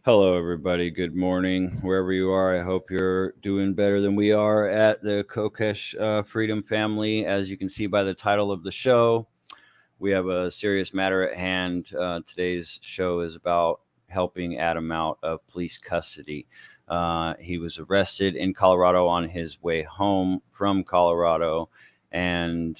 Hello, everybody. Good morning, wherever you are. I hope you're doing better than we are at the Kokesh Freedom Family. As you can see by the title of the show, we have a serious matter at hand. Today's show is about helping Adam out of police custody. He was arrested in Colorado on his way home from Colorado, and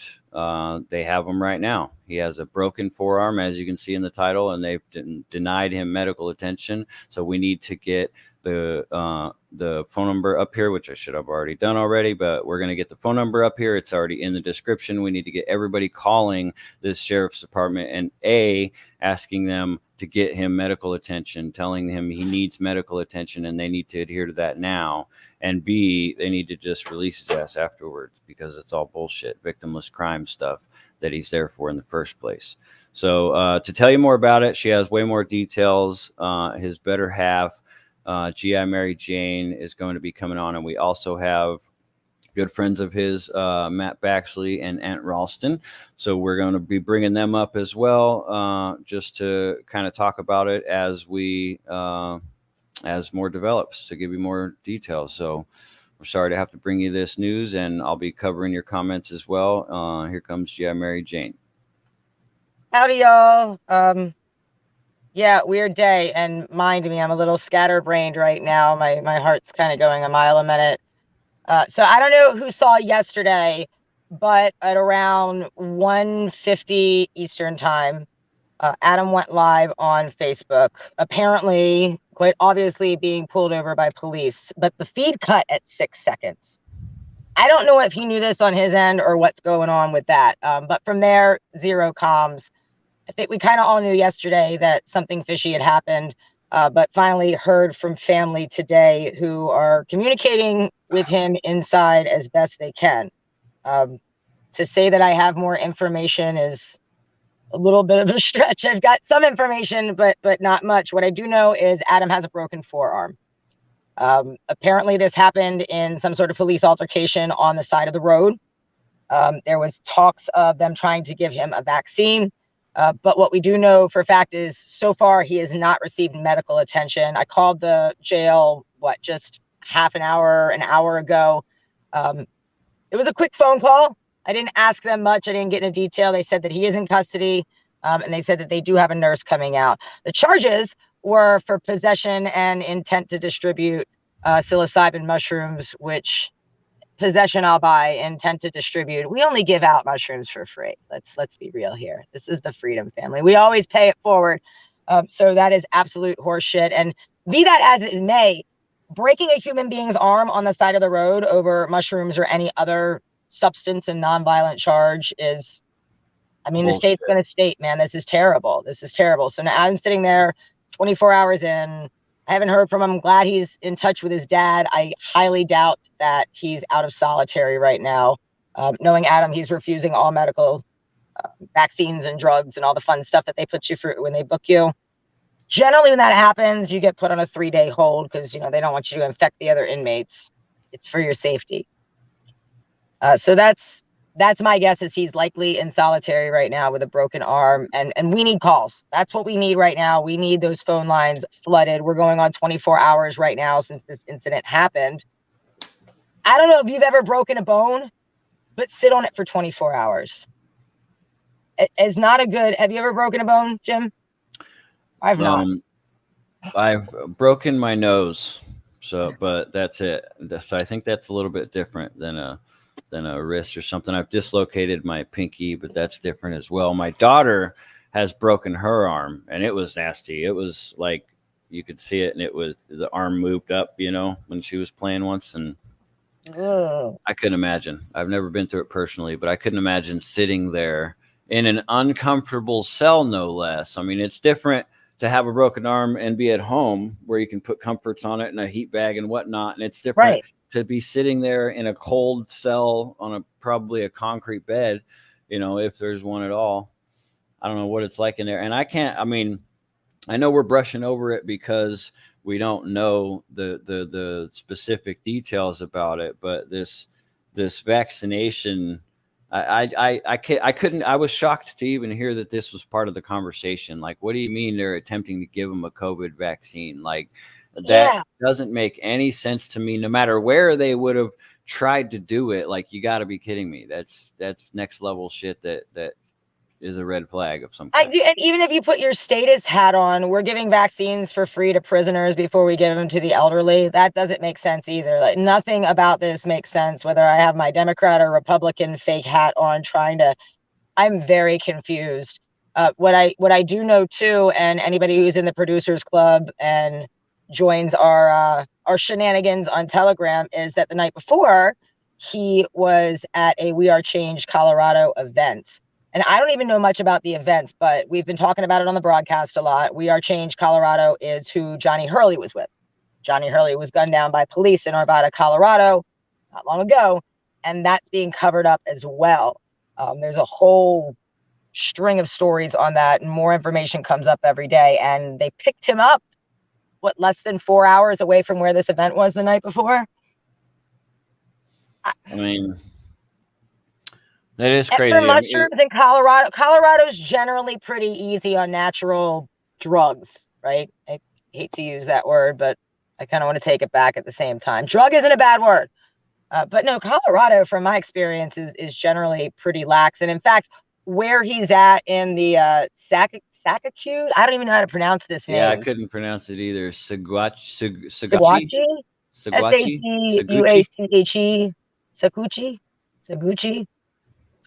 they have him right now. He has a broken forearm, as you can see in the title, and they've denied him medical attention. So we need to get the phone number up here, which I should have already done already, but we're going to get the phone number up here. It's already in the description. We need to get everybody calling this sheriff's department and asking them to get him medical attention, telling him he needs medical attention and they need to adhere to that now. And B, they need to just release his ass afterwards because it's all bullshit, victimless crime stuff that he's there for in the first place. So to tell you more about it, she has way more details. His better half, GI Mary Jane, is going to be coming on, and we also have good friends of his, Matt Baxley and Ant Ralston. So we're going to be bringing them up as well, just to kind of talk about it as more develops, to give you more details. So we're sorry to have to bring you this news, and I'll be covering your comments as well. Here comes GI Mary Jane. Howdy, y'all. Yeah, weird day, and mind me, I'm a little scatterbrained right now. My heart's kind of going a mile a minute. So I don't know who saw it yesterday, but at around 1:50 Eastern time, Adam went live on Facebook, apparently, quite obviously being pulled over by police, but the feed cut at 6 seconds. I don't know if he knew this on his end or what's going on with that, but from there, zero comms. I think we kind of all knew yesterday that something fishy had happened, but finally heard from family today who are communicating with him inside as best they can. To say that I have more information is a little bit of a stretch. I've got some information, but not much. What I do know is Adam has a broken forearm. Apparently this happened in some sort of police altercation on the side of the road. There was talks of them trying to give him a vaccine. But what we do know for a fact is so far he has not received medical attention. I called the jail, just half an hour ago. It was a quick phone call. I didn't ask them much. I didn't get into detail. They said that he is in custody, and they said that they do have a nurse coming out. The charges were for possession and intent to distribute psilocybin mushrooms, which possession I'll buy, intent to distribute. We only give out mushrooms for free. Let's be real here. This is the Freedom Family. We always pay it forward. So that is absolute horseshit. And be that as it may, breaking a human being's arm on the side of the road over mushrooms or any other substance and nonviolent charge is, Bullshit. The state's going to state, man, this is terrible. This is terrible. So now I'm sitting there 24 hours in. I haven't heard from him. I'm glad he's in touch with his dad. I highly doubt that he's out of solitary right now. Knowing Adam, he's refusing all medical vaccines and drugs and all the fun stuff that they put you through when they book you. Generally, when that happens, you get put on a 3-day hold because, they don't want you to infect the other inmates. It's for your safety. So that's my guess, is he's likely in solitary right now with a broken arm, and we need calls. That's what we need right now. We need those phone lines flooded. We're going on 24 hours right now since this incident happened. I don't know if you've ever broken a bone, but sit on it for 24 hours. It's not a good. Have you ever broken a bone, Jim? I've not. I've broken my nose, but that's it. So I think that's a little bit different than a wrist or something. I've dislocated my pinky, but that's different as well. My daughter has broken her arm, and it was nasty. It was like you could see it, and it was, the arm moved up, when she was playing once, and I couldn't imagine. I've never been through it personally, but I couldn't imagine sitting there in an uncomfortable cell, no less. It's different to have a broken arm and be at home where you can put comforts on it and a heat bag and whatnot, and it's different. Right. To be sitting there in a cold cell on probably a concrete bed, if there's one at all. I don't know what it's like in there. And I know we're brushing over it because we don't know the specific details about it, but this vaccination I couldn't. I was shocked to even hear that this was part of the conversation. Like, what do you mean they're attempting to give him a COVID vaccine? Like, that doesn't make any sense to me. No matter where they would have tried to do it, like, you got to be kidding me. That's next level shit. That is a red flag of some kind. And even if you put your status hat on, we're giving vaccines for free to prisoners before we give them to the elderly. That doesn't make sense either. Like, nothing about this makes sense, whether I have my Democrat or Republican fake hat on I'm very confused. What I do know too, and anybody who's in the producers club and joins our shenanigans on Telegram, is that the night before he was at a We Are Change Colorado event. And I don't even know much about the events, but we've been talking about it on the broadcast a lot. We Are Change Colorado is who Johnny Hurley was with. Johnny Hurley was gunned down by police in Arvada, Colorado, not long ago, and that's being covered up as well. There's a whole string of stories on that, and more information comes up every day. And they picked him up, less than 4 hours away from where this event was the night before? I mean, that is crazy. For mushrooms in Colorado's generally pretty easy on natural drugs, right? I hate to use that word, but I kind of want to take it back at the same time. Drug isn't a bad word. But no, Colorado, from my experience, is generally pretty lax. And in fact, where he's at in the Sacacute, I don't even know how to pronounce this name. Yeah, I couldn't pronounce it either. Saguache? S-A-G-U-A-C-H-E. Saguchi?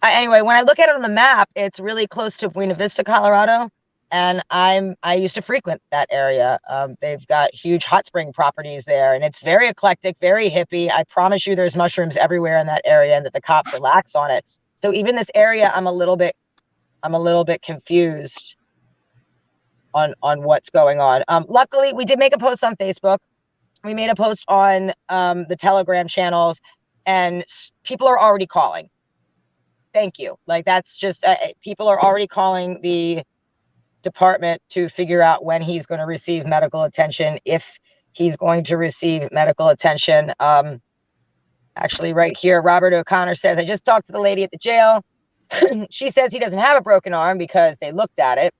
Anyway, when I look at it on the map, it's really close to Buena Vista, Colorado. And I used to frequent that area. They've got huge hot spring properties there, and it's very eclectic, very hippie. I promise you there's mushrooms everywhere in that area, and that the cops are lax on it. So even this area, I'm a little bit confused on what's going on. Luckily, we did make a post on Facebook. We made a post on the Telegram channels, and people are already calling. Thank you. Like, that's just people are already calling the department to figure out when he's going to receive medical attention, if he's going to receive medical attention. Actually, right here, Robert O'Connor says, I just talked to the lady at the jail. She says he doesn't have a broken arm because they looked at it.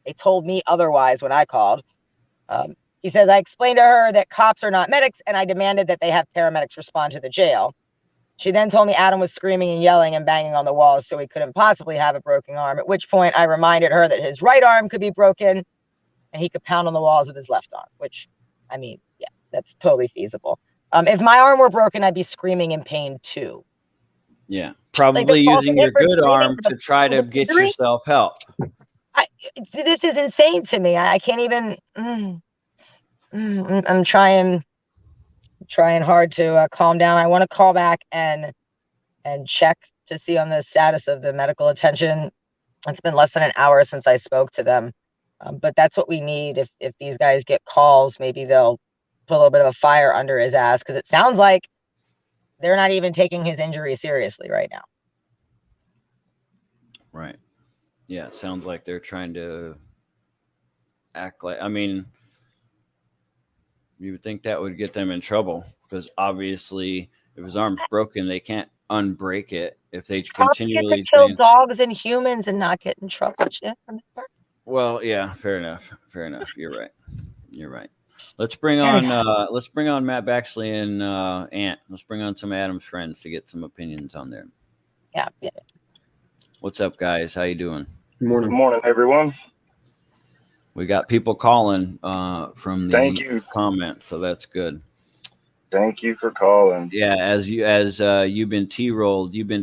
They told me otherwise when I called. He says, I explained to her that cops are not medics, and I demanded that they have paramedics respond to the jail. She then told me Adam was screaming and yelling and banging on the walls, so he couldn't possibly have a broken arm, at which point I reminded her that his right arm could be broken and he could pound on the walls with his left arm, which, I mean, yeah, that's totally feasible. If my arm were broken, I'd be screaming in pain too. Yeah, probably using your good arm to try to get yourself help. This is insane to me. I can't even. I'm trying hard to calm down. I want to call back and check to see on the status of the medical attention. It's been less than an hour since I spoke to them, but that's what we need. If these guys get calls, maybe they'll put a little bit of a fire under his ass, because it sounds like they're not even taking his injury seriously right now. Right. Yeah, it sounds like they're trying to act like, I mean, you would think that would get them in trouble, because obviously if his arm's broken, they can't unbreak it. If they continually get to kill dogs and humans and not get in trouble. Well, yeah, fair enough. You're right. Let's bring on Matt Baxley and Ant. Let's bring on some Adam's friends to get some opinions on there. Yeah. What's up, guys? How you doing? Good morning, everyone. We got people calling from the comments, so that's good. Thank you for calling. Yeah, as you've been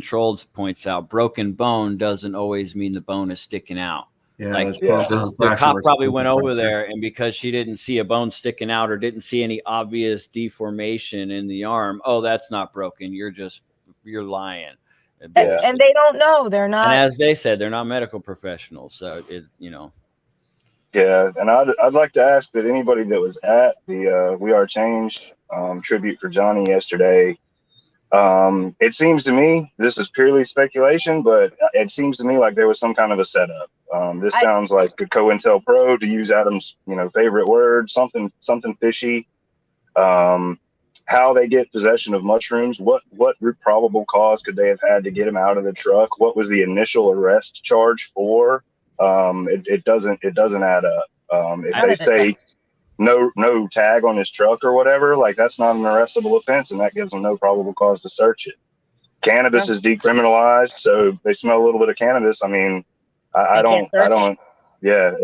trolled points out, broken bone doesn't always mean the bone is sticking out. Yeah, like the cop probably went over there, and because she didn't see a bone sticking out or didn't see any obvious deformation in the arm, oh, that's not broken. You're lying. And they don't know. They're not. And as they said, they're not medical professionals, so Yeah, and I'd like to ask that anybody that was at the We Are Change tribute for Johnny yesterday. It seems to me, this is purely speculation, but it seems to me like there was some kind of a setup. This sounds like a COINTELPRO, to use Adam's favorite word, something fishy. how they get possession of mushrooms. What probable cause could they have had to get him out of the truck? What was the initial arrest charge for? It doesn't add up. If they say no tag on his truck or whatever, like that's not an arrestable offense, and that gives them no probable cause to search it. Cannabis is decriminalized, so they smell a little bit of cannabis. I mean, I don't. Yeah,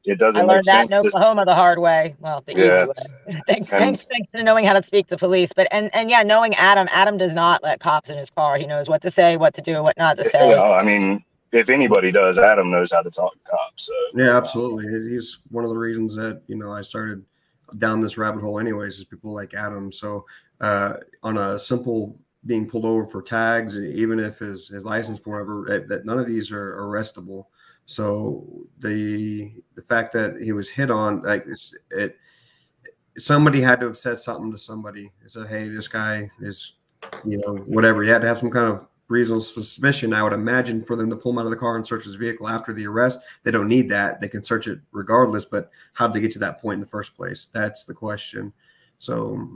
it doesn't. I learned make that sense. in Oklahoma the hard way. Well, the easy way. Thanks to knowing how to speak to police. But and yeah, knowing Adam does not let cops in his car. He knows what to say, what to do, what not to say. Yeah, I mean, if anybody does, Adam knows how to talk to cops. So yeah, absolutely. He's one of the reasons that I started down this rabbit hole. Anyways, is people like Adam. So on a simple being pulled over for tags, even if his license forever, that none of these are arrestable. So the fact that he was hit on, like somebody had to have said something to somebody and said, hey, this guy is, whatever. You had to have some kind of reasonable suspicion, I would imagine, for them to pull him out of the car and search his vehicle after the arrest. They don't need that. They can search it regardless. But how did they get to that point in the first place? That's the question. So,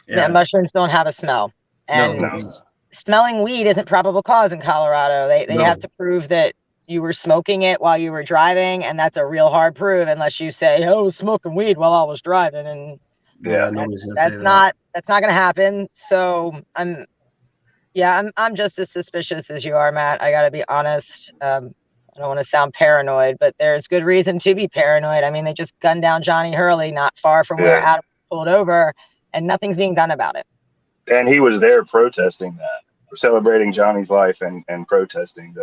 yeah, mushrooms don't have a smell. And smelling weed isn't probable cause in Colorado. They have to prove that you were smoking it while you were driving, and that's a real hard prove unless you say, "Oh, I was smoking weed while I was driving," and that's not going to happen. So I'm just as suspicious as you are, Matt. I got to be honest. I don't want to sound paranoid, but there's good reason to be paranoid. I mean, they just gunned down Johnny Hurley not far from where Adam pulled over, and nothing's being done about it. And he was there protesting that, celebrating Johnny's life and protesting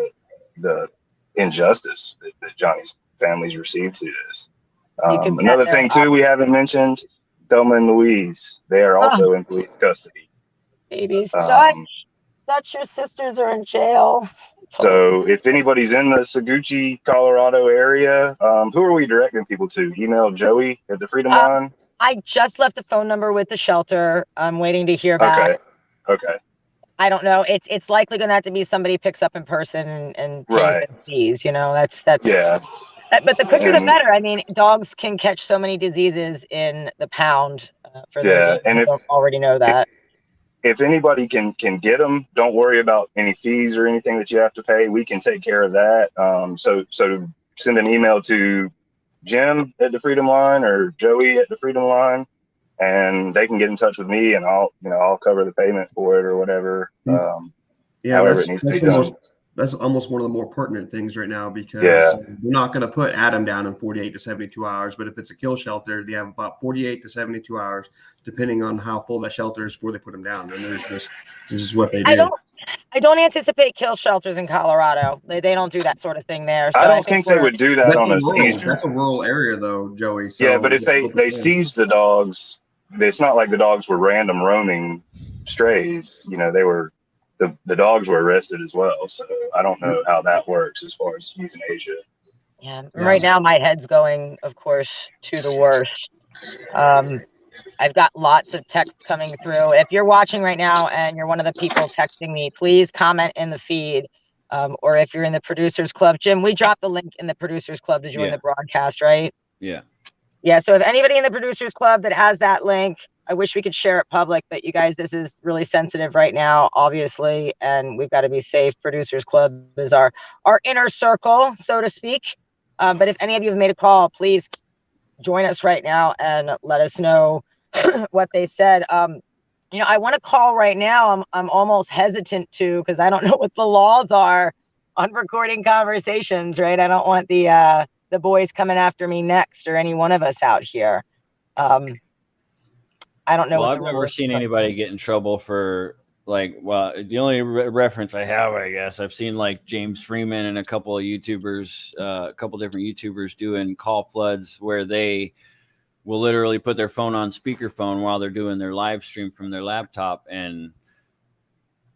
the injustice that Johnny's family's received through this. Another thing too we haven't mentioned, Thelma and Louise. They are also in police custody. Babies, Dutch, your sisters are in jail. So if anybody's in the Saguchi, Colorado area, who are we directing people to? Email Joey at the Freedom Line. I just left a phone number with the shelter. I'm waiting to hear back. Okay. I don't know. It's likely going to have to be somebody picks up in person and pays their fees. That's yeah. But the quicker the better. I mean, dogs can catch so many diseases in the pound. For those who don't already know that. If anybody can get them, don't worry about any fees or anything that you have to pay. We can take care of that. So send an email to Jim at the Freedom Line or Joey at the Freedom Line, and they can get in touch with me, and I'll cover the payment for it or whatever. However it needs to be done. That's almost one of the more pertinent things right now, because we're not going to put Adam down in 48 to 72 hours. But if it's a kill shelter, they have about 48 to 72 hours, depending on how full that shelter is before they put him down. And this is what they do. I don't anticipate kill shelters in Colorado. They don't do that sort of thing there. So I don't think they would do that on a seizure. That's a rural area, though, Joey. So yeah, but if they seized the dogs, it's not like the dogs were random roaming strays. They were. The dogs were arrested as well, so I don't know how that works as far as euthanasia. Yeah, right now my head's going, of course, to the worst. I've got lots of texts coming through. If you're watching right now and you're one of the people texting me, please comment in the feed. Or if you're in the Producers Club, Jim, we dropped the link in the Producers Club to join the broadcast, right? Yeah. Yeah, so if anybody in the Producers Club that has that link, I wish we could share it public, but you guys, this is really sensitive right now, obviously, and we've got to be safe. Producers Club is our inner circle, so to speak. But if any of you have made a call, please join us right now and let us know what they said. I want to call right now. I'm almost hesitant to, because I don't know what the laws are on recording conversations, right? I don't want the boys coming after me next, or any one of us out here. I don't know. Well, I've never seen anybody get in trouble for the only reference I have, I guess, I've seen like James Freeman and a couple of YouTubers, a couple different YouTubers doing call floods where they will literally put their phone on speakerphone while they're doing their live stream from their laptop and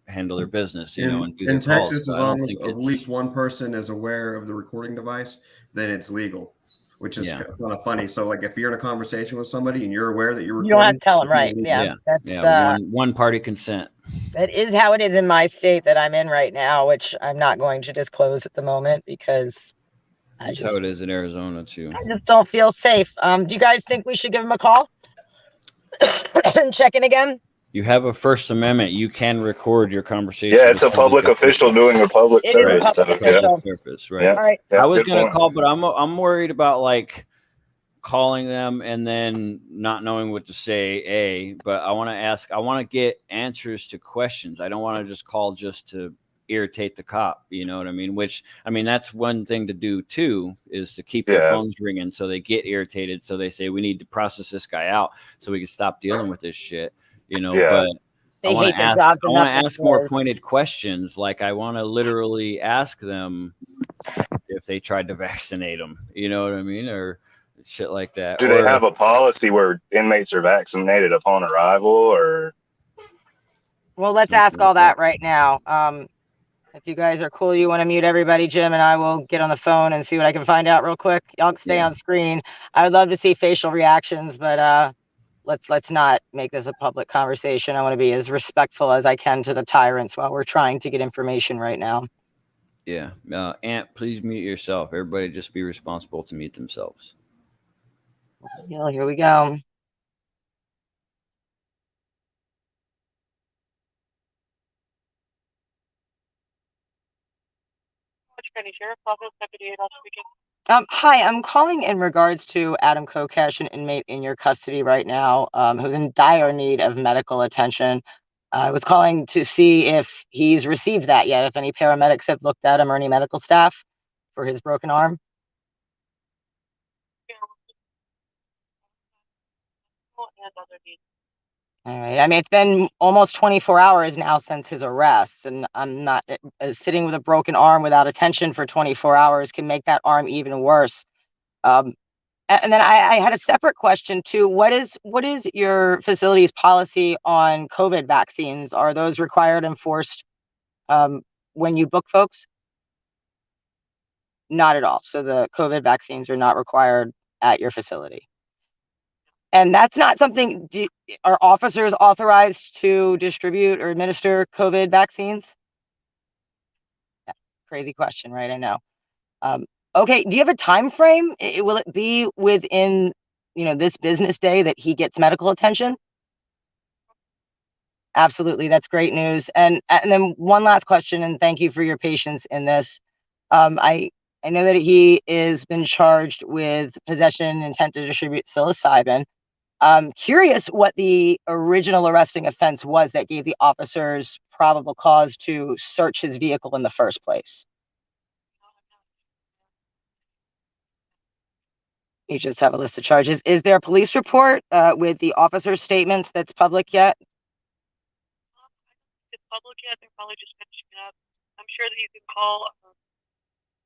handle their business, and do their in Texas calls. is almost at least one person is aware of the recording device, then it's legal. Which is kind of funny. So, like, if you're in a conversation with somebody and you're aware that you're recording, you don't have to tell them, right? Yeah. One party consent. That is how it is in my state that I'm in right now, which I'm not going to disclose at the moment because That's how it is in Arizona too. I just don't feel safe. Do you guys think we should give him a call? Check in again. You have a First Amendment. You can record your conversation. Yeah, it's a public official doing a public It is a service public stuff. official. Service, right? Yeah. All right. Yeah, I was good gonna point. call, but I'm worried about like calling them and then not knowing what to say. But I want to ask. I want to get answers to questions. I don't want to just call just to irritate the cop. You know what I mean? Which I mean that's one thing to do too, is to keep their phones ringing so they get irritated. So they say we need to process this guy out so we can stop dealing with this shit. You know, but They I want hate to their ask. jobs I want to enough ask more before. pointed questions. Like I want to literally ask them if they tried to vaccinate them. You know what I mean, or shit like that. Do they have a policy where inmates are vaccinated upon arrival, or? Well, let's ask all that right now. If you guys are cool, you want to mute everybody, Jim, and I will get on the phone and see what I can find out real quick. Y'all stay on screen. I would love to see facial reactions, but let's not make this a public conversation. I want to be as respectful as I can to the tyrants while we're trying to get information right now. Yeah. Ant, please mute yourself. Everybody just be responsible to mute themselves. Yeah, here we go. Hi, I'm calling in regards to Adam Kokesh, an inmate in your custody right now, who's in dire need of medical attention. I was calling to see if he's received that yet, if any paramedics have looked at him or any medical staff for his broken arm. All right. I mean, it's been almost 24 hours now since his arrest, and I'm not sitting with a broken arm without attention for 24 hours can make that arm even worse. And then I had a separate question too. What is your facility's policy on COVID vaccines? Are those required and enforced when you book folks? Not at all. So the COVID vaccines are not required at your facility. And that's not something, are officers authorized to distribute or administer COVID vaccines? Yeah, crazy question, right? I know. Okay, do you have a time frame? Will it be within, this business day that he gets medical attention? Absolutely, that's great news. And then one last question, and thank you for your patience in this. I know that he is been charged with possession and intent to distribute psilocybin. I'm curious what the original arresting offense was that gave the officers probable cause to search his vehicle in the first place. You just have a list of charges. Is there a police report with the officer's statements that's public yet? It's public yet. They're probably just finishing it up. I'm sure that you can call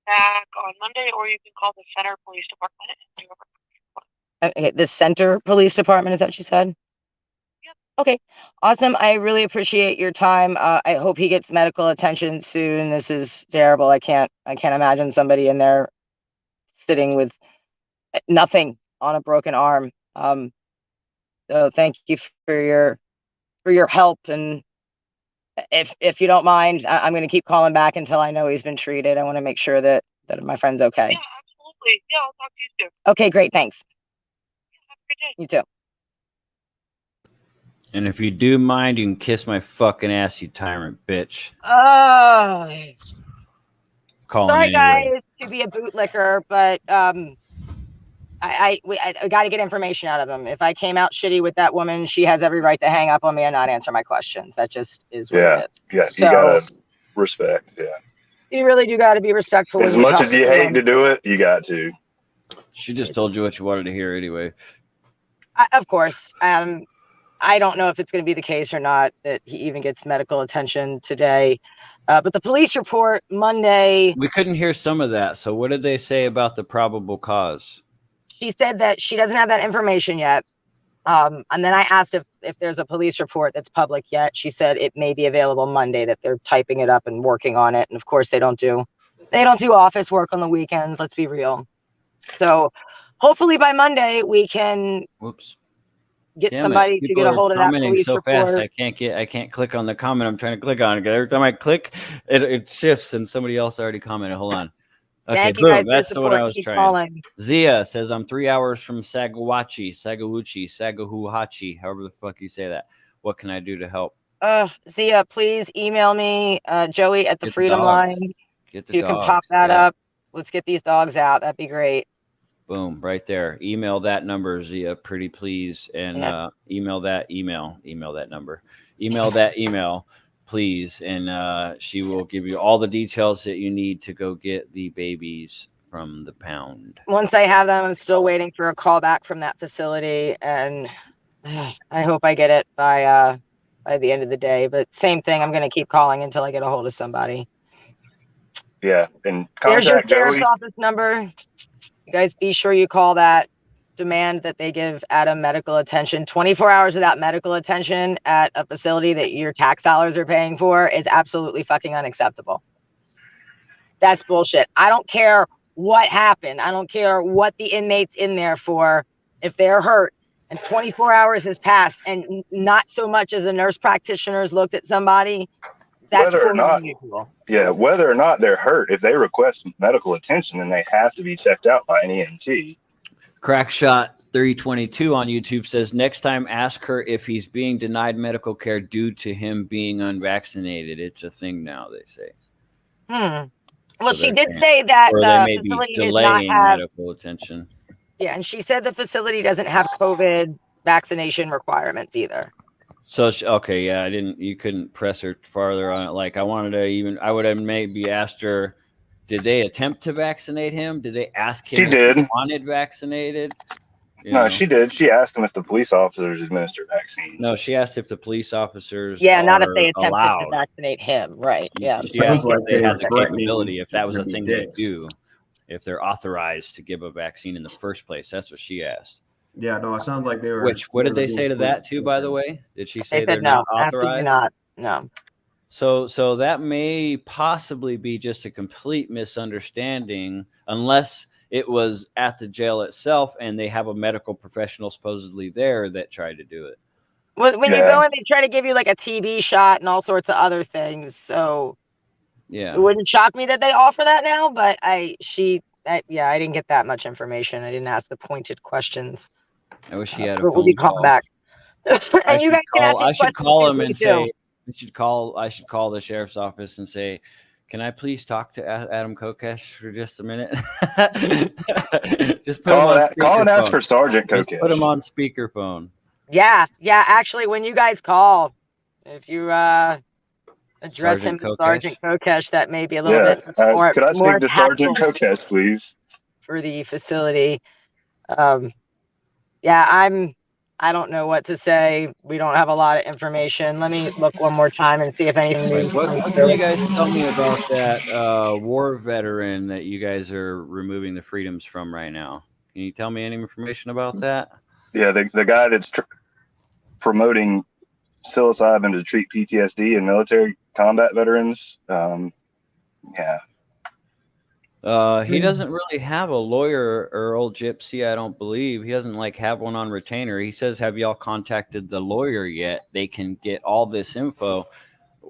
back on Monday, or you can call the Center Police Department and do a report. Okay, the Center Police Department, is that what you said? Yep. Okay, awesome. I really appreciate your time. I hope he gets medical attention soon. This is terrible. I can't imagine somebody in there sitting with nothing on a broken arm. So thank you for your help. And if you don't mind, I'm going to keep calling back until I know he's been treated. I want to make sure that my friend's okay. Yeah, absolutely. Yeah, I'll talk to you soon. Okay, great. Thanks. Yeah, have a good day. You too. And if you do mind, you can kiss my fucking ass, you tyrant bitch. Sorry, guys, to be a bootlicker, but I got to get information out of him. If I came out shitty with that woman, she has every right to hang up on me and not answer my questions. That just is what it is. Yeah, so, you gotta respect. Yeah, you really do got to be respectful. As much as you hate to do it, you got to. She just told you what you wanted to hear anyway. Of course. I don't know if it's going to be the case or not that he even gets medical attention today. But the police report Monday. We couldn't hear some of that. So what did they say about the probable cause? She said that she doesn't have that information yet. And then I asked if there's a police report that's public yet. She said it may be available Monday, that they're typing it up and working on it. And of course they don't do office work on the weekends. Let's be real. So hopefully by Monday we can get somebody to get a hold of that police so report. Fast I can't click on the comment I'm trying to click on. Every time I click, it shifts and somebody else already commented. Hold on. Okay, Thank you boom. guys for your That's the one I support. was Keep trying. calling. Zia says I'm 3 hours from Sagahuhachi, however the fuck you say that. What can I do to help? Zia, please email me, Joey at the Get the Freedom dogs. Line. Get the You can pop dogs. that Yeah. up. Let's get these dogs out. That'd be great. Boom, right there. Email that number, Zia, pretty please, and email that number. Email that email, please, and she will give you all the details that you need to go get the babies from the pound. Once I have them, I'm still waiting for a call back from that facility, and I hope I get it by the end of the day. But same thing, I'm going to keep calling until I get a hold of somebody. Yeah, and There's your contact sheriff's Joey. office number. You guys be sure you call that. Demand that they give Adam medical attention. 24 hours without medical attention at a facility that your tax dollars are paying for is absolutely fucking unacceptable. That's bullshit. I don't care what happened. I don't care what the inmate's in there for. If they're hurt and 24 hours has passed and not so much as a nurse practitioner's looked at somebody, that's Whether or cruel not, and unusual. yeah, whether or not they're hurt, if they request medical attention, then they have to be checked out by an EMT. Crackshot 322 on YouTube says next time ask her if he's being denied medical care due to him being unvaccinated. It's a thing now, they say. Well, So she they're did say that or they the may be facility does not delaying have. medical attention. Yeah, and she said the facility doesn't have COVID vaccination requirements either. So okay, yeah, you couldn't press her farther on it. Like I would have maybe asked her, did they attempt to vaccinate him? Did they ask him if he wanted vaccinated? She did. She asked him if the police officers administer vaccines. No, she asked if the police officers not if they attempted allowed to vaccinate him. Right. Yeah. She asked if they had the threatening capability, if that was a thing they dicks. do, if they're authorized to give a vaccine in the first place. That's what she asked. Yeah, no, it sounds like they were. What did they say to that too, by the way? Did she say they said they're no, not authorized? absolutely not. No. So that may possibly be just a complete misunderstanding, unless it was at the jail itself and they have a medical professional supposedly there that tried to do it. Well, when you go in, they try to give you like a TB shot and all sorts of other things. So yeah, it wouldn't shock me that they offer that now. But I didn't get that much information. I didn't ask the pointed questions. I wish she had a We'll phone be calling call. back. And you guys can ask I should call him and say, too. I should call the sheriff's office and say, can I please talk to Adam Kokesh for just a minute? Just put him on speakerphone. Call and ask for Sergeant Kokesh. Just put him on speakerphone. Yeah. Actually, when you guys call, if you address Sergeant him as Sergeant Kokesh, that may be a little bit more. Could I speak to Sergeant Kokesh, please? For the facility. I don't know what to say. We don't have a lot of information. Let me look one more time and see if anything. What can you guys tell me about that war veteran that you guys are removing the freedoms from right now? Can you tell me any information about that? Yeah, the guy that's promoting psilocybin to treat PTSD in military combat veterans. He doesn't really have a lawyer or old gypsy, I don't believe. He doesn't have one on retainer. He says, have y'all contacted the lawyer yet? They can get all this info.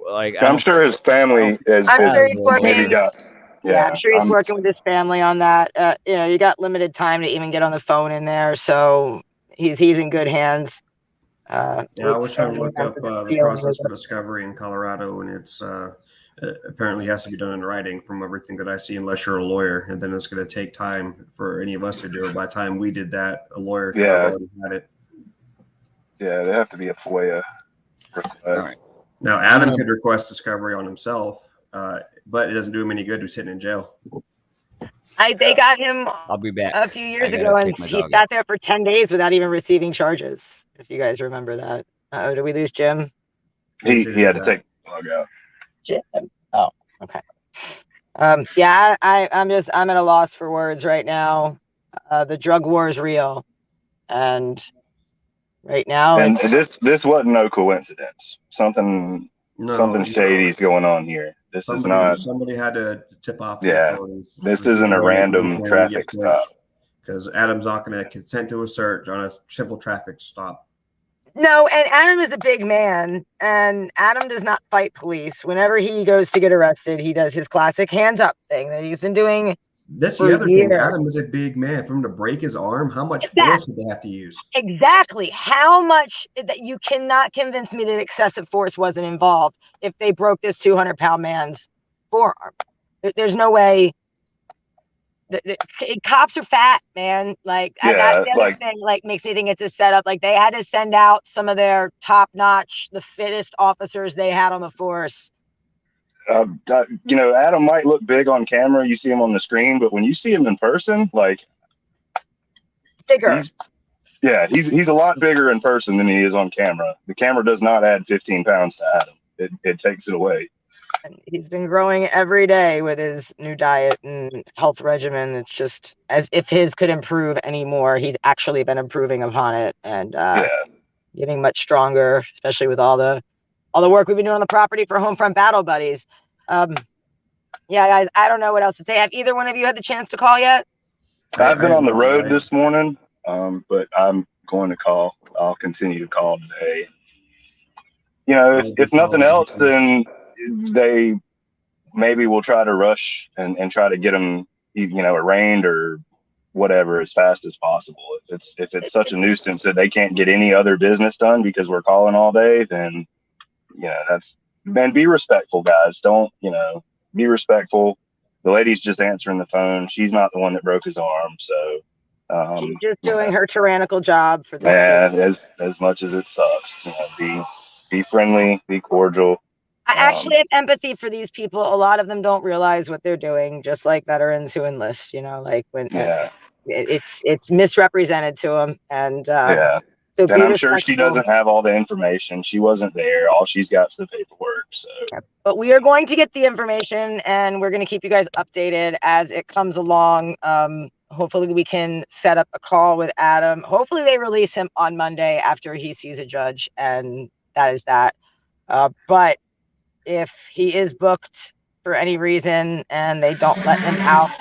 I'm sure his family is maybe got. Yeah, I'm sure he's working with his family on that. You got limited time to even get on the phone in there, so he's in good hands. I was trying to look up the process for discovery in Colorado, and it's apparently has to be done in writing from everything that I see, unless you're a lawyer, and then it's going to take time for any of us to do it. By the time we did that, a lawyer could have already had it. Yeah, they have to be a FOIA request. All right. Now, Adam could request discovery on himself, but it doesn't do him any good. He's sitting in jail. They got him. I'll be back A few years ago, and he sat there for 10 days without even receiving charges. If you guys remember that. Did we lose Jim? He had to take the dog out. Jim. Oh, okay. I'm at a loss for words right now. The drug war is real, and right now, and this wasn't no coincidence. Something shady's going on here. Somebody had to tip off. Yeah, this isn't a random traffic stop. Because Adam's not going to consent to a search on a simple traffic stop. No, and Adam is a big man, and Adam does not fight police. Whenever he goes to get arrested, he does his classic hands up thing that he's been doing That's for the other thing. years. Adam is a big man. For him to break his arm, how much Exactly. force did they have to use? Exactly. How much that you cannot convince me that excessive force wasn't involved if they broke this 200-pound man's forearm. There's no way. Cops are fat, man. Like that's the other thing. Like makes me think it's a setup. Like they had to send out some of their top-notch, the fittest officers they had on the force. You know, Adam might look big on camera. You see him on the screen, but when you see him in person, like bigger. He's a lot bigger in person than he is on camera. The camera does not add 15 pounds to Adam. It takes it away. And he's been growing every day with his new diet and health regimen. It's just as if his could improve anymore. He's actually been improving upon it and getting much stronger, especially with all the work we've been doing on the property for Homefront Battle Buddies. Yeah, guys, I don't know what else to say. Have either one of you had the chance to call yet? I've been on the road this morning, but I'm going to call. I'll continue to call today. You know, if nothing else, then they maybe will try to rush and try to get them, you know, arraigned or whatever as fast as possible. If it's such a nuisance that they can't get any other business done because we're calling all day, then, you know, man, be respectful, guys. Don't, you know, be respectful. The lady's just answering the phone. She's not the one that broke his arm. So she's just doing her tyrannical job for the state. As much as it sucks, you know, be friendly, be cordial. I actually have empathy for these people. A lot of them don't realize what they're doing, just like veterans who enlist, you know, like when it's misrepresented to them. And so and I'm sure she doesn't have all the information. She wasn't there. All she's got is the paperwork. So, but we are going to get the information and we're going to keep you guys updated as it comes along. Hopefully we can set up a call with Adam. Hopefully they release him on Monday after he sees a judge, and that is that. But if he is booked for any reason and they don't let him out,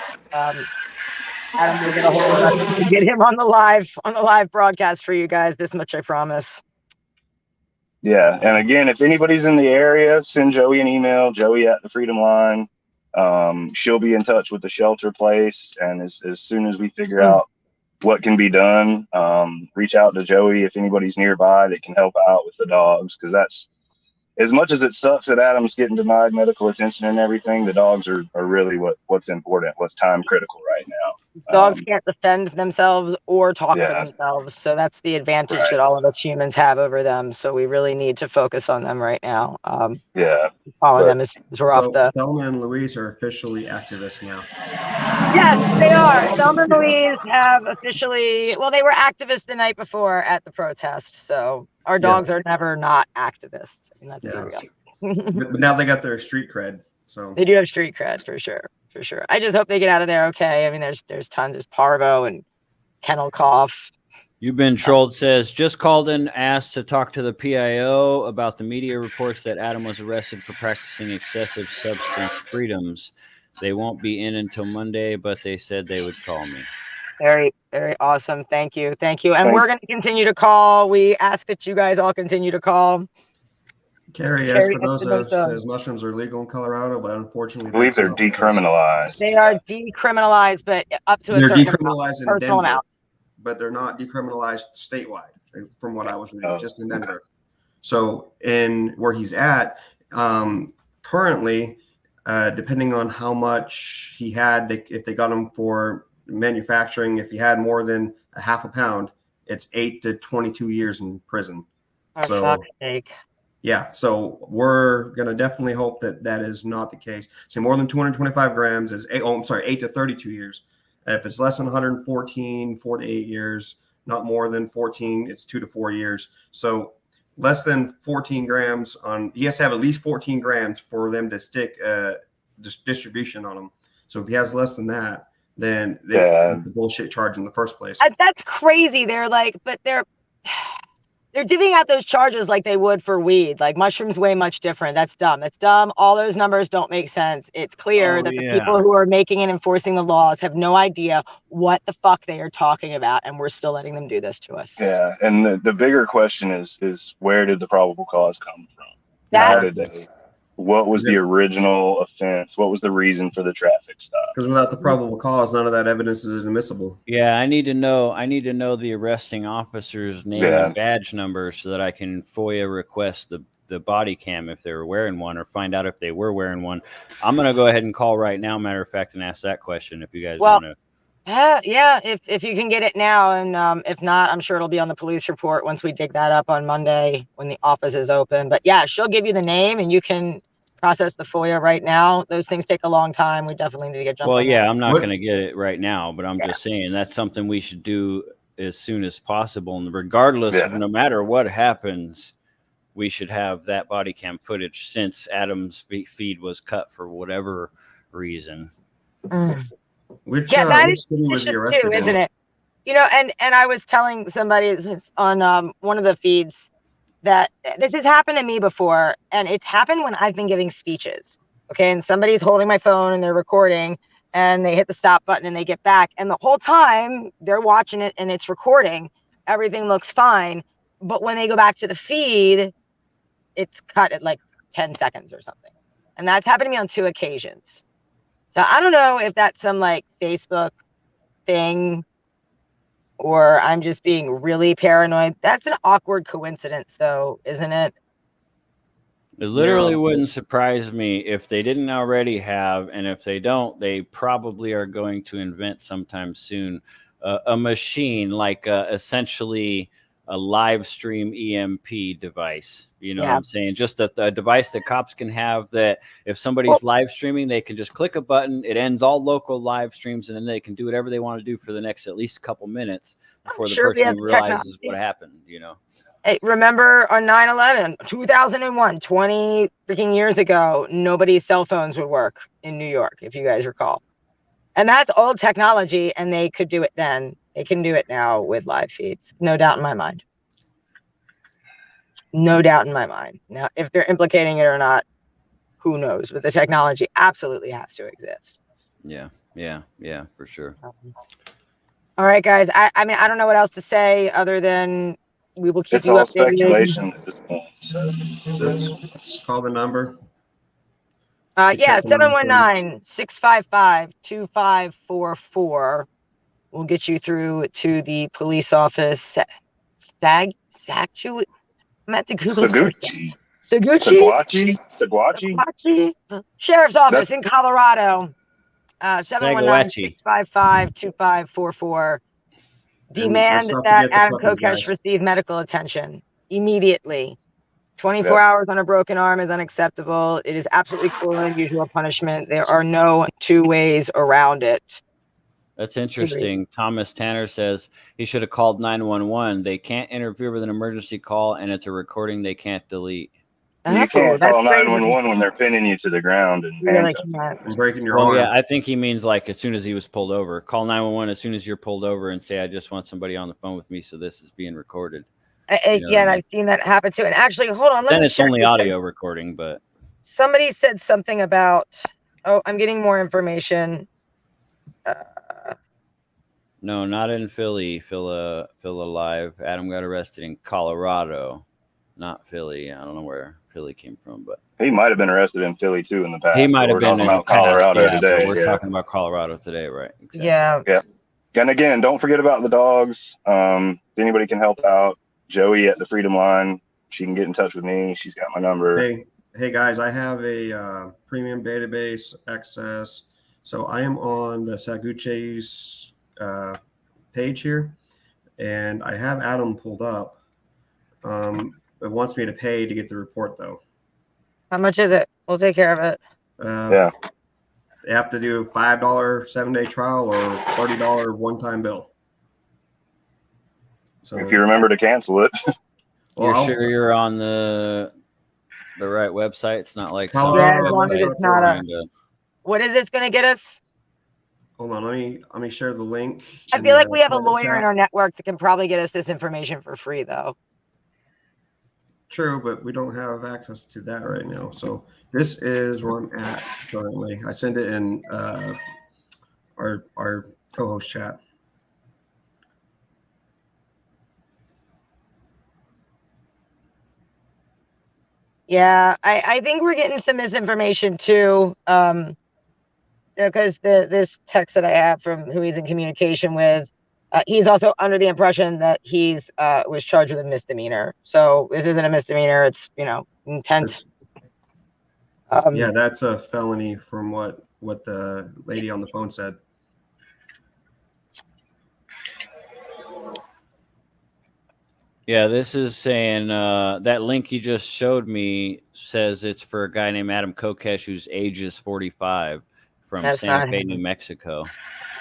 Adam will get a hold of us to get him on the live broadcast for you guys. This much I promise. Yeah, and again, if anybody's in the area, send Joey an email. Joey at the Freedom Line. She'll be in touch with the shelter place, and as soon as we figure out what can be done, reach out to Joey if anybody's nearby that can help out with the dogs, because that's, as much as it sucks that Adam's getting denied medical attention and everything, the dogs are really what's important, what's time critical right now. Dogs can't defend themselves or talk for themselves. So that's the advantage that all of us humans have over them. So we really need to focus on them right now. Following them as we're off the... Thelma and Louise are officially activists now. Yes, they are. Thelma and Louise have officially... Well, they were activists the night before at the protest. So our dogs are never not activists. I mean, let's be real. But now they got their street cred. So they do have street cred for sure. For sure. I just hope they get out of there okay. I mean, there's tons. There's parvo and kennel cough. You've been trolled says, just called and asked to talk to the PIO about the media reports that Adam was arrested for practicing excessive substance freedoms. They won't be in until Monday, but they said they would call me. Very, very awesome. Thank you. Thank you. And we're going to continue to call. We ask that you guys all continue to call. Carrie Espinosa says mushrooms are legal in Colorado, but unfortunately, I believe they're decriminalized. They are decriminalized, but up to a certain decriminalized amount, personal amounts. But they're not decriminalized statewide, from what I was reading, just in Denver. So, in where he's at, currently, depending on how much he had, if they got him for manufacturing, if he had more than a half a pound, it's 8 to 22 years in prison. For fuck's sake. Yeah, so we're going to definitely hope that that is not the case. So more than 225 grams is 8 to 32 years. And if it's less than 114, 4 to 8 years, not more than 14, it's 2 to 4 years. So less than 14 grams he has to have at least 14 grams for them to stick distribution on him. So if he has less than that, then the bullshit charge in the first place. That's crazy. They're divvying out those charges like they would for weed. Like mushrooms way much different. That's dumb. That's dumb. All those numbers don't make sense. It's clear that the people who are making and enforcing the laws have no idea what the fuck they are talking about, and we're still letting them do this to us. Yeah, and the bigger question is where did the probable cause come from? What was the original offense? What was the reason for the traffic stop? Because without the probable cause, none of that evidence is admissible. Yeah, I need to know the arresting officer's name and badge number so that I can FOIA request the body cam if they were wearing one, or find out if they were wearing one. I'm gonna go ahead and call right now, matter of fact, and ask that question if you guys want to. Yeah, if you can get it now, and if not, I'm sure it'll be on the police report once we dig that up on Monday when the office is open. But yeah, she'll give you the name, and you can process the FOIA right now. Those things take a long time. We definitely need to get jumping. Well, yeah, I'm not going to get it right now, but I'm just saying that's something we should do as soon as possible. And regardless of no matter what happens, we should have that body cam footage since Adam's feed was cut for whatever reason. Which that is city was he arrested too, in? isn't it? You know, and I was telling somebody on one of the feeds that this has happened to me before, and it's happened when I've been giving speeches. Okay, and somebody's holding my phone and they're recording, and they hit the stop button and they get back, and the whole time they're watching it and it's recording. Everything looks fine, but when they go back to the feed, it's cut at like 10 seconds or something. And that's happened to me on 2 occasions. So I don't know if that's some like Facebook thing or I'm just being really paranoid. That's an awkward coincidence though, isn't it? It literally wouldn't surprise me if they didn't already have, and if they don't, they probably are going to invent sometime soon a machine like essentially a live stream EMP device. You know what I'm saying? Just a device that cops can have that if somebody's live streaming, they can just click a button. It ends all local live streams, and then they can do whatever they want to do for the next at least a couple minutes before the person realizes what happened, you know? Hey, remember on 9/11, 2001, 20 freaking years ago, nobody's cell phones would work in New York, if you guys recall. And that's old technology, and they could do it then. They can do it now with live feeds. No doubt in my mind. No doubt in my mind. Now, if they're implicating it or not, who knows? But the technology absolutely has to exist. Yeah, for sure. All right, guys. I mean, I don't know what else to say other than we will keep it's you all updated. speculation at this point. So let's call the number. Yeah, 719-655-2544 will get you through to the police office. I'm at the Google search. Seguachi Sheriff's Office in Colorado. 719-655-2544. Demand that Adam Kokesh receive medical attention immediately. 24 hours on a broken arm is unacceptable. It is absolutely cruel and unusual punishment. There are no 2 ways around it. That's interesting. Thomas Tanner says he should have called 911. They can't interfere with an emergency call, and it's a recording they can't delete. You can't call 911 when they're pinning you to the ground and breaking your arm. Yeah, I think he means like as soon as he was pulled over. Call 911 as soon as you're pulled over and say, I just want somebody on the phone with me, so this is being recorded. Yeah, and I've seen that happen too. And actually, hold on. Then it's only audio recording, but somebody said something about. Oh, I'm getting more information. No, not in Philly. Phil alive. Adam got arrested in Colorado, not Philly. I don't know where Philly came from, but he might have been arrested in Philly too in the past. He might have been in Colorado today. We're talking about Colorado today, right? Exactly. Yeah. And again, don't forget about the dogs. If anybody can help out, Joey at the Freedom Line, she can get in touch with me. She's got my number. Hey guys, I have a premium database access. So I am on the Seguachi's page here, and I have Adam pulled up. It wants me to pay to get the report though. How much is it? We'll take care of it. They have to do a $5 7-day trial or $30 one-time bill. So if you remember to cancel it. You're sure you're on the right website? It's not like what is this going to get us? Hold on, let me share the link. I feel like we have a lawyer in our network that can probably get us this information for free, though. True, but we don't have access to that right now. So this is where I'm at currently. I send it in our co-host chat. Yeah, I think we're getting some misinformation too. Because this text that I have from who he's in communication with, he's also under the impression that he's was charged with a misdemeanor. So this isn't a misdemeanor. It's, you know, intense. Yeah, that's a felony from what the lady on the phone said. Yeah, this is saying that link you just showed me says it's for a guy named Adam Kokesh whose age is 45 from That's Santa not Fe, him. New Mexico.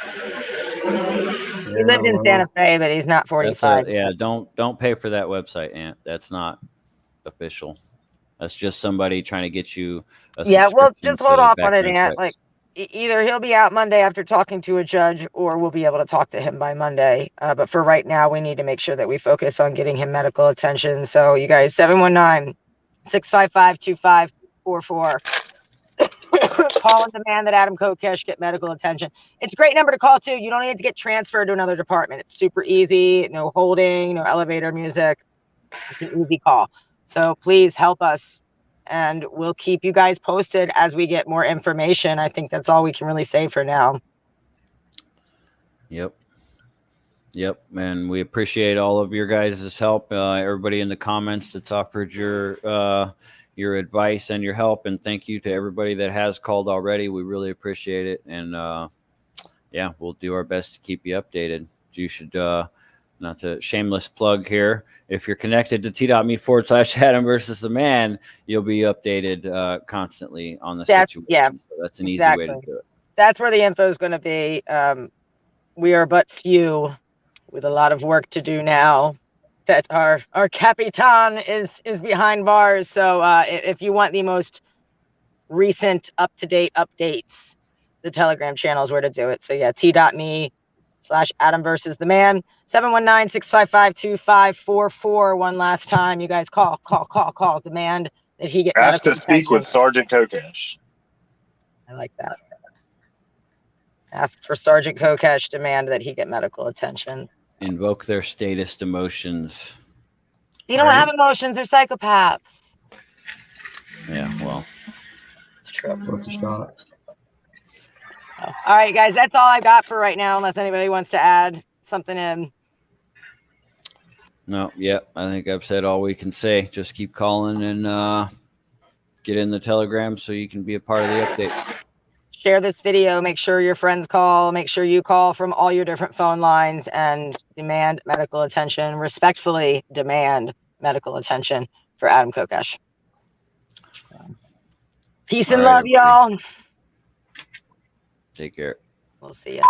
He lived in Santa Fe, but he's not 45. Yeah, don't pay for that website, Ant. That's not official. That's just somebody trying to get you a Yeah, well, subscription just hold to off on it, background Ant. Like, checks. either he'll be out Monday after talking to a judge, or we'll be able to talk to him by Monday. But for right now, we need to make sure that we focus on getting him medical attention. So you guys, 719-655-2544. Call and demand that Adam Kokesh get medical attention. It's a great number to call too. You don't need to get transferred to another department. It's super easy. No holding, no elevator music. It's an easy call. So please help us, and we'll keep you guys posted as we get more information. I think that's all we can really say for now. Yep. And we appreciate all of your guys' help. Everybody in the comments that's offered your advice and your help, and thank you to everybody that has called already. We really appreciate it, and yeah, we'll do our best to keep you updated. You should not to shameless plug here, if you're connected to t.me/Adam versus the man, you'll be updated constantly on the situation. Yeah, so that's an exactly. easy way to do it. That's where the info is going to be. We are but few with a lot of work to do now that our Capitan is behind bars. So if you want the most recent up-to-date updates, the Telegram channel is where to do it. So yeah, t.me/Adam versus the man. 719-655-2544. One last time, you guys call. Demand that he get Ask medical to speak with attention. Sergeant Kokesh. I like that. Ask for Sergeant Kokesh, demand that he get medical attention. Invoke their statist emotions. You don't have emotions, they're psychopaths. Yeah, well, it's true. Worth a shot. All right, guys, that's all I got for right now, unless anybody wants to add something in. No, yeah, I think I've said all we can say. Just keep calling and get in the Telegram so you can be a part of the update. Share this video. Make sure your friends call. Make sure you call from all your different phone lines and demand medical attention. Respectfully demand medical attention for Adam Kokesh. Peace and love, y'all. Take care. We'll see ya.